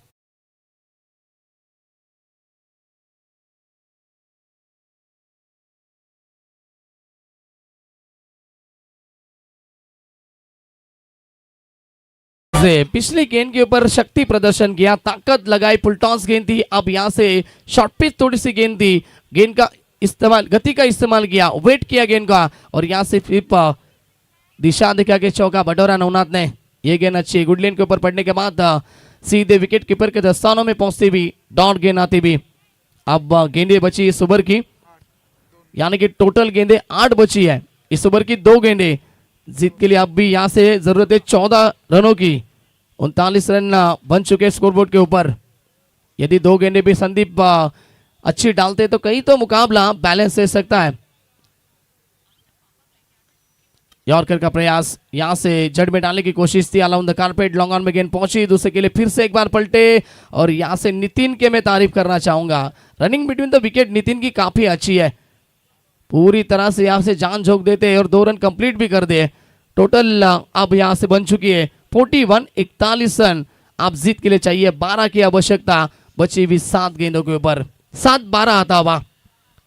पिछली गेंद के ऊपर शक्ति प्रदर्शन किया, ताकत लगाई, फुल टॉस गेंद थी। अब यहां से शॉर्ट पिच थोड़ी सी गेंद थी, गेंद का इस्तेमाल, गति का इस्तेमाल किया, वेट किया गेंद का और यहां से फिर दिशा दिखा के चौका बटोरा नवनाथ ने। ये गेंद अच्छी गुड लेन के ऊपर पड़ने के बाद सीधे विकेट कीपर के दस्तानों में पहुंचती भी डॉट गेंद आती भी। अब गेंदे बची इस ओवर की, यानी कि टोटल गेंदे 8 बची है। इस ओवर की 2 गेंदे जीत के लिए अब भी यहां से जरूरत है 14 रनों की। 39 रन बन चुके स्कोरबोर्ड के ऊपर। यदि 2 गेंदे भी संदीप अच्छी डालते तो कहीं तो मुकाबला बैलेंस रह सकता है। यॉर्कर का प्रयास, यहां से जड़ में डालने की कोशिश थी, अलाउंड द कारपेट, लॉन्ग ऑन में गेंद पहुंची, दूसरे के लिए फिर से एक बार पलटे और यहां से नितिन के मैं तारीफ करना चाहूंगा। Running between the wicket Nitin की काफी अच्छी है, पूरी तरह से यहां से जान झोंक देते और 2 रन कंप्लीट भी कर दिए। टोटल अब यहां से बन चुकी है 41 रन। अब जीत के लिए चाहिए 12 की आवश्यकता, बची भी 7 गेंदों के ऊपर। 7-12 आता हुआ।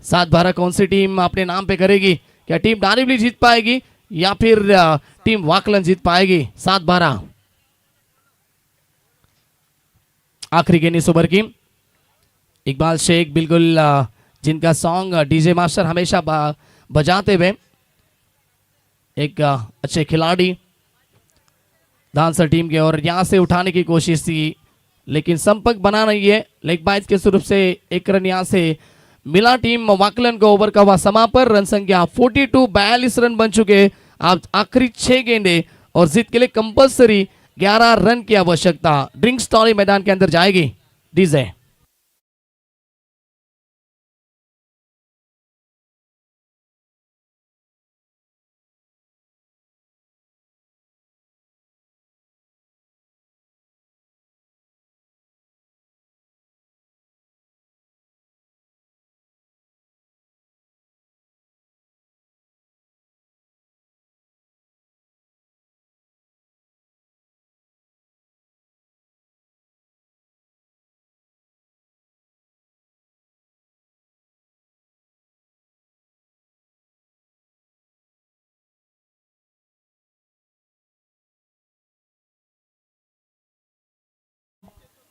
7-12 कौन सी टीम अपने नाम पे करेगी? क्या टीम डारिवली जीत पाएगी या फिर टीम वाकलन जीत पाएगी? 7-12 आखिरी गेंद इस ओवर की। इकबाल शेख, बिल्कुल जिनका सॉन्ग डीजे मास्टर हमेशा बजाते हुए, एक अच्छे खिलाड़ी डांसर टीम के, और यहां से उठाने की कोशिश थी लेकिन संपर्क बना नहीं है। लेग बाइज के स्वरूप से एक रन यहां से मिला टीम वाकलन को। ओवर का हुआ समापन, रन संख्या 42 रन बन चुके। अब आखिरी 6 गेंदे और जीत के लिए कंपल्सरी 11 रन की आवश्यकता। ड्रिंक स्टॉरी मैदान के अंदर जाएगी। डीजे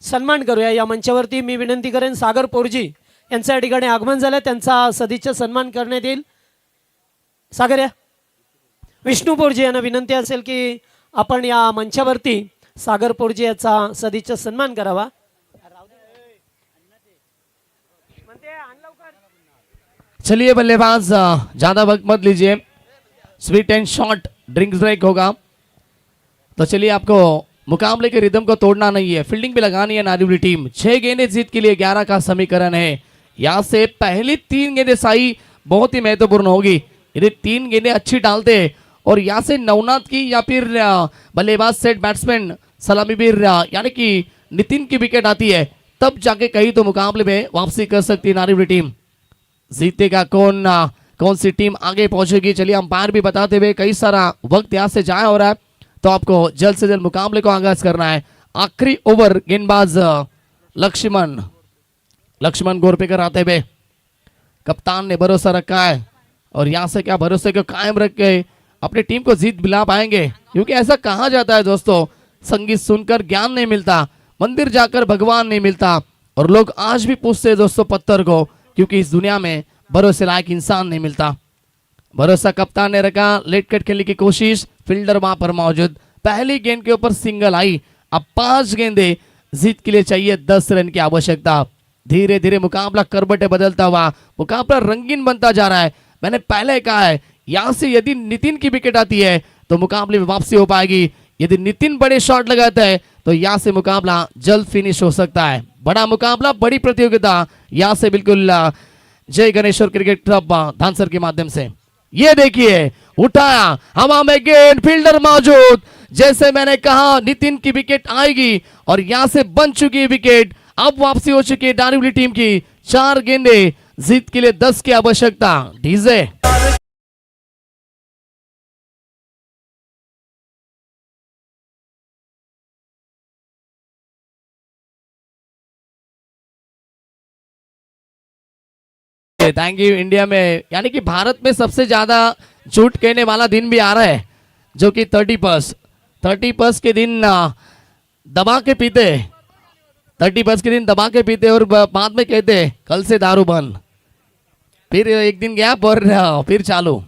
सन्मान करूया या मंचावरती मी विनंती करेन सागर पोरजी यांचं या ठिकाणी आगमन झालं, त्यांचा सदिच्छा सन्मान करण्यात येईल। सागर या, विष्णू पोरजी यांना विनंती असेल की आपण या मंचावरती सागर पोरजी याचा सदिच्छा सन्मान करावा। चलिए बल्लेबाज ज्यादा वक्त मत लीजिए, sweet and short drink break होगा। तो चलिए, आपको मुकाबले के रिदम को तोड़ना नहीं है, फील्डिंग भी लगानी है नारिवली टीम। 6 गेंदें जीत के लिए 11 का समीकरण है। यहाँ से पहली 3 गेंदें साई बहुत ही महत्वपूर्ण होगी। यदि 3 गेंदें अच्छी डालते और यहाँ से नवनाथ की या फिर बल्लेबाज सेट बैट्समैन सलामीवीर यानी कि नितिन की विकेट आती है, तब जाके कहीं तो मुकाबले में वापसी कर सकती है नारिवली टीम। जीतेगा कौन सी टीम आगे पहुंचेगी, चलिए अंपायर भी बताते हुए कई सारा वक्त यहाँ से जाया हो रहा है, तो आपको जल्द से जल्द मुकाबले को आगाज करना है। आखिरी ओवर गेंदबाज लक्ष्मण गोरपेकर आते हुए, कप्तान ने भरोसा रखा है और यहाँ से क्या भरोसे को कायम रख के अपनी टीम को जीत दिला पाएंगे, क्योंकि ऐसा कहा जाता है दोस्तों, संगीत सुनकर ज्ञान नहीं मिलता, मंदिर जाकर भगवान नहीं मिलता। और लोग आज भी पूछते हैं दोस्तों पत्थर को, क्योंकि इस दुनिया में भरोसे लायक इंसान नहीं मिलता। भरोसा कप्तान ने रखा, लेट कट खेलने की कोशिश, फील्डर वहां पर मौजूद। पहली गेंद के ऊपर सिंगल आई। अब 5 गेंदें जीत के लिए चाहिए 10 रन की आवश्यकता। धीरे धीरे मुकाबला करबटे बदलता हुआ मुकाबला रंगीन बनता जा रहा है। मैंने पहले कहा है, यहां से यदि नितिन की विकेट आती है तो मुकाबले में वापसी हो पाएगी। यदि नितिन बड़े शॉट लगाता है तो यहां से मुकाबला जल्द फिनिश हो सकता है। बड़ा मुकाबला, बड़ी प्रतियोगिता, यहां से बिल्कुल जय गणेश्वर क्रिकेट क्लब धानसर के माध्यम से। ये देखिए, उठाया, हवा में गेंद, फील्डर मौजूद। जैसे मैंने कहा नितिन की विकेट आएगी और यहां से बन चुकी है विकेट। अब वापसी हो चुकी है नारिवली टीम की। 4 गेंदें जीत के लिए 10 की आवश्यकता। DJ thank you. इंडिया में यानी कि भारत में सबसे ज्यादा झूठ कहने वाला दिन भी आ रहा है, जो कि 30 के दिन दबा के पीते, 30 के दिन दबा के पीते और बाद में कहते कल से दारू बंद, फिर एक दिन गैप और फिर चालू।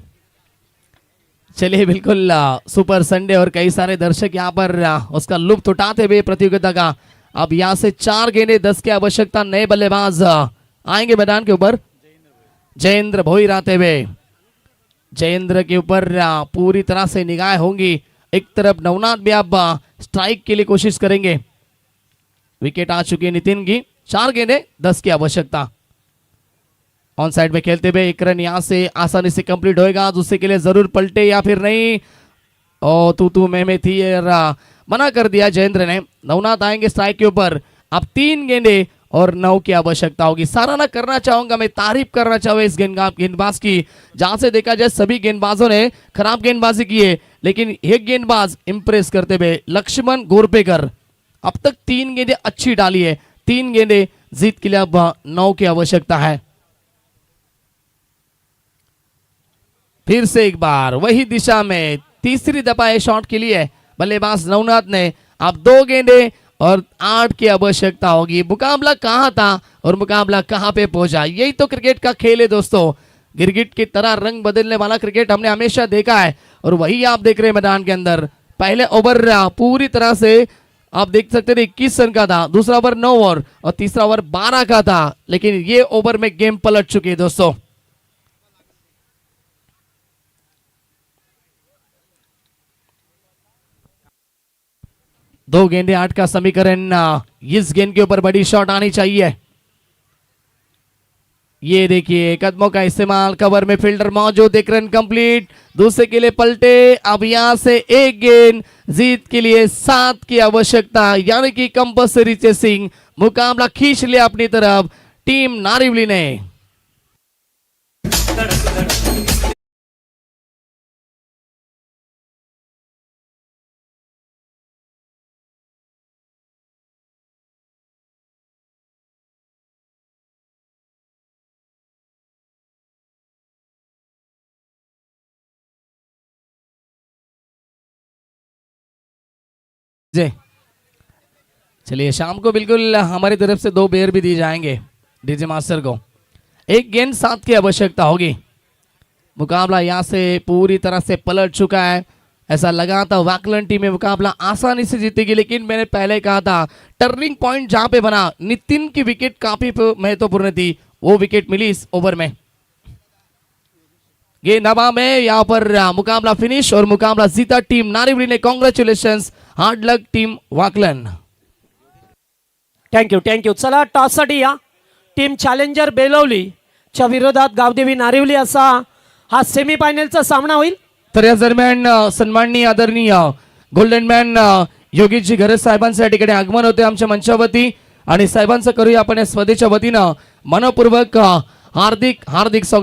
चलिए, बिल्कुल सुपर संडे और कई सारे दर्शक यहाँ पर उसका लुत्फ उठाते हुए प्रतियोगिता का। अब यहाँ से 4 गेंदें 10 की आवश्यकता। नए बल्लेबाज आएंगे मैदान के ऊपर। जयेंद्र भोईर आते हुए, जयेंद्र के ऊपर पूरी तरह से निगाह होंगी। एक तरफ नवनाथ भी अब स्ट्राइक के लिए कोशिश करेंगे। विकेट आ चुकी है नितिन की। 4 गेंदें 10 की आवश्यकता। ऑन साइड में खेलते हुए 1 रन यहां से आसानी से कंप्लीट होएगा। दूसरे के लिए जरूर पलटे या फिर नहीं, ओ तू में थी और मना कर दिया जयेंद्र ने। नवनाथ आएंगे स्ट्राइक के ऊपर। अब 3 गेंदें और 9 की आवश्यकता होगी। सराहना करना चाहूंगा, मैं तारीफ करना चाहूंगा इस गेंदबाज की। जहां से देखा जाए सभी गेंदबाजों ने खराब गेंदबाजी की है, लेकिन एक गेंदबाज इंप्रेस करते हुए लक्ष्मण गोरपेकर। अब तक 3 गेंदें अच्छी डाली है। 3 गेंदें जीत के लिए अब 9 की आवश्यकता है। फिर से एक बार वही दिशा में तीसरी दफा ये शॉट के लिए बल्लेबाज नवनाथ ने। अब 2 गेंदें और 8 की आवश्यकता होगी। मुकाबला कहां था और मुकाबला कहां पे पहुंचा, यही तो क्रिकेट का खेल है दोस्तों। गिरगिट की तरह रंग बदलने वाला क्रिकेट हमने हमेशा देखा है और वही आप देख रहे हैं मैदान के अंदर। पहले ओवर पूरी तरह से आप देख सकते थे 21 रन का था, दूसरा ओवर 9 और तीसरा ओवर 12 का था, लेकिन ये ओवर में गेम पलट चुकी है दोस्तों। दो गेंदे 8 का समीकरण। इस गेंद के ऊपर बड़ी शॉट आनी चाहिए। ये देखिए, कदमों का इस्तेमाल, कवर में फील्डर मौजूद, 1 रन कंप्लीट। दूसरे के लिए पलटे। अब यहां से 1 गेंद, जीत के लिए 7 की आवश्यकता, यानी कि कंपल्सरी चेसिंग। मुकाबला खींच लिया अपनी तरफ टीम नारिवली ने। चलिए, शाम को बिल्कुल हमारी तरफ से 2 बेर भी दिए जाएंगे डीजे मास्टर को। 1 गेंद 7 की आवश्यकता होगी। मुकाबला यहां से पूरी तरह से पलट चुका है। ऐसा लगा था वैकलैंड टीम में मुकाबला आसानी से जीतेगी, लेकिन मैंने पहले कहा था टर्निंग पॉइंट जहां पे बना, नितिन की विकेट काफी महत्वपूर्ण थी, वो विकेट मिली इस ओवर में। गेंद हवा में, यहां पर मुकाबला फिनिश और मुकाबला जीता टीम नारिवली ने। कांग्रेचुलेशंस हार्ड लक टीम वाकलन. थँक्यू. चला टॉससाठी या. टीम चॅलेंजर बेलवली च्या विरोधात गावदेवी नारिवली असा हा सेमीफायनलचा सामना होईल. तर या दरम्यान सन्माननीय आदरणीय गोल्डन मॅन योगीजी घरे साहेबांच्या ठिकाणी आगमन होते आमच्या मंचावरती आणि साहेबांचं करूया आपण या स्पर्धेच्या वतीनं मनपूर्वक हार्दिक स्वागत.